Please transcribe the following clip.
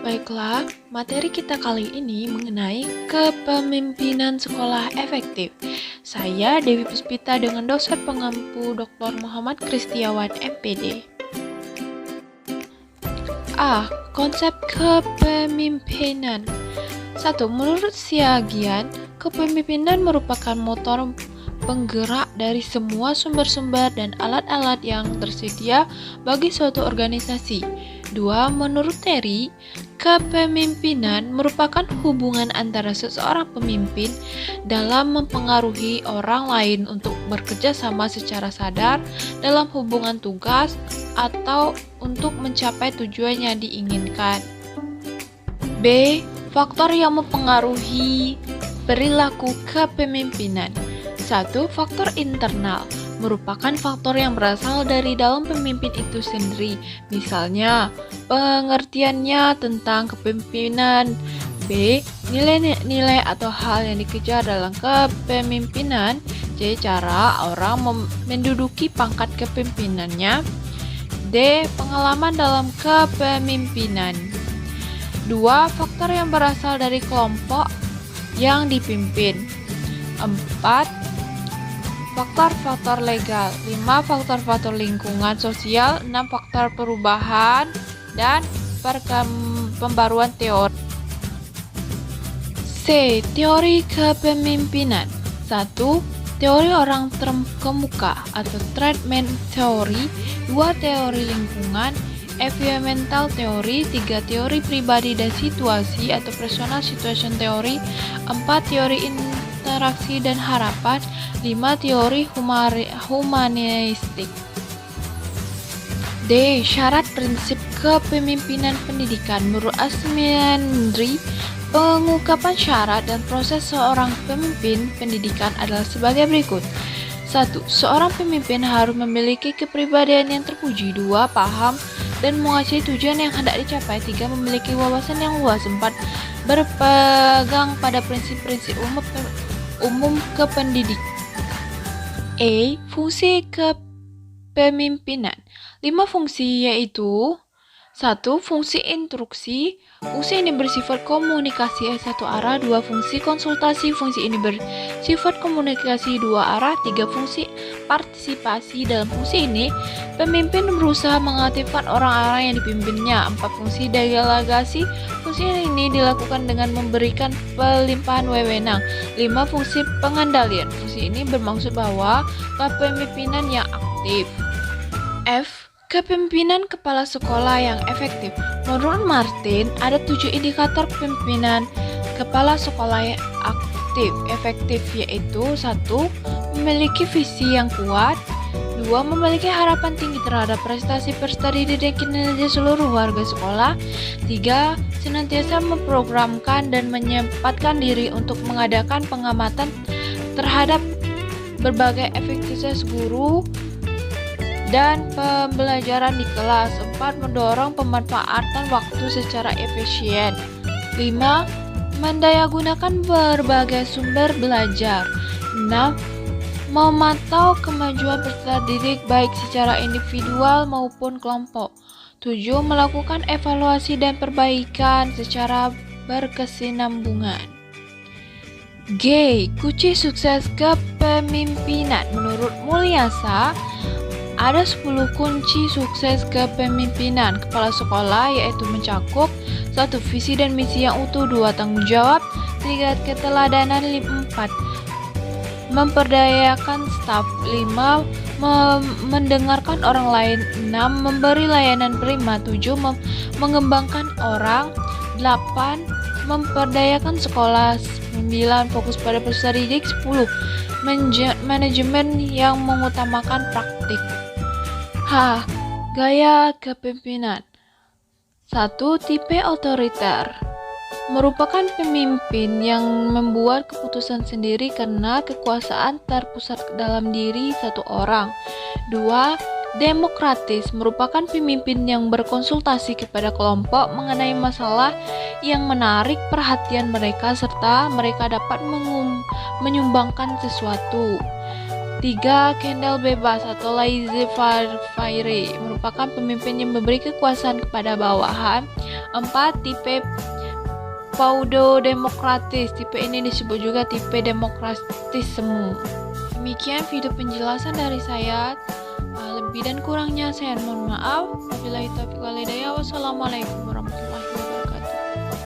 Baiklah, materi kita kali ini mengenai kepemimpinan sekolah efektif. Saya Dewi Puspita dengan dosen pengampu Dr. Muhammad Kristiawan MPD. A. Konsep kepemimpinan. 1. Menurut Siagian, kepemimpinan merupakan motor penggerak dari semua sumber-sumber dan alat-alat yang tersedia bagi suatu organisasi. 2. Menurut Terry, kepemimpinan merupakan hubungan antara seseorang pemimpin dalam mempengaruhi orang lain untuk bekerja sama secara sadar dalam hubungan tugas atau untuk mencapai tujuan yang diinginkan. B. Faktor yang mempengaruhi perilaku kepemimpinan. 1. Faktor internal merupakan faktor yang berasal dari dalam pemimpin itu sendiri, misalnya pengertiannya tentang kepemimpinan. B. Nilai-nilai atau hal yang dikejar dalam kepemimpinan. C. Cara orang menduduki pangkat kepemimpinannya. D. Pengalaman dalam kepemimpinan. 2. Faktor yang berasal dari kelompok yang dipimpin. 4. Faktor-faktor legal. 5. Faktor-faktor lingkungan sosial. 6. Faktor perubahan dan pembaruan teori. C. Teori kepemimpinan. 1. Teori orang terkemuka atau treatment theory. 2. Teori lingkungan, environmental theory. 3. Teori pribadi dan situasi atau personal situation theory. 4. Teori interaksi dan harapan. 5. Teori humanistik. D. Syarat prinsip kepemimpinan pendidikan. Menurut Asmendri, pengungkapan syarat dan proses seorang pemimpin pendidikan adalah sebagai berikut. 1. Seorang pemimpin harus memiliki kepribadian yang terpuji. 2. Paham dan menguasai tujuan yang hendak dicapai. 3. Memiliki wawasan yang luas. 4. Berpegang pada prinsip-prinsip umum kependidikan. A. Fungsi kepemimpinan. 5 fungsi yaitu 1. Fungsi instruksi. Fungsi ini bersifat komunikasi satu arah. 2. Fungsi konsultasi. Fungsi ini bersifat komunikasi dua arah. 3. Fungsi partisipasi. Dalam fungsi ini, pemimpin berusaha mengaktifkan orang-orang yang dipimpinnya. 4. Fungsi delegasi. Fungsi ini dilakukan dengan memberikan pelimpahan wewenang. 5. Fungsi pengendalian. Fungsi ini bermaksud bahwa kepemimpinan yang aktif. F. Kepemimpinan kepala sekolah yang efektif. Menurut Martin, ada 7 indikator kepemimpinan kepala sekolah yang efektif, yaitu 1. Memiliki visi yang kuat. 2. Memiliki harapan tinggi terhadap prestasi-prestasi didik dan kinerja seluruh warga sekolah. 3. Senantiasa memprogramkan dan menyempatkan diri untuk mengadakan pengamatan terhadap berbagai aktivitas guru dan pembelajaran di kelas. 4. Mendorong pemanfaatan waktu secara efisien. 5. Mendayagunakan berbagai sumber belajar. 6. Memantau kemajuan peserta didik baik secara individual maupun kelompok. 7. Melakukan evaluasi dan perbaikan secara berkesinambungan. G. Kunci sukses kepemimpinan. Menurut Mulyasa, ada 10 kunci sukses kepemimpinan kepala sekolah, yaitu mencakup 1. Visi dan misi yang utuh. 2. Tanggung jawab. 3. Keteladanan. 4. Memperdayakan staf. 5. Mendengarkan orang lain. 6. Memberi layanan prima. 7. Mengembangkan orang. 8. Memperdayakan sekolah. 9. Fokus pada peserta didik. 10. Manajemen yang mengutamakan praktik. H. Gaya kepemimpinan. 1. Tipe otoriter. Merupakan pemimpin yang membuat keputusan sendiri karena kekuasaan terpusat dalam diri satu orang. 2. Demokratis. Merupakan pemimpin yang berkonsultasi kepada kelompok mengenai masalah yang menarik perhatian mereka serta mereka dapat menyumbangkan sesuatu. 3. Kendall bebas atau laissez-faire merupakan pemimpin yang memberi kekuasaan kepada bawahan. 4. Tipe pseudodemokratis. Tipe ini disebut juga tipe demokratis semu. Demikian video penjelasan dari saya. Lebih dan kurangnya saya mohon maaf. Wabillahi taufiq wal hidayah. Wassalamualaikum warahmatullahi wabarakatuh.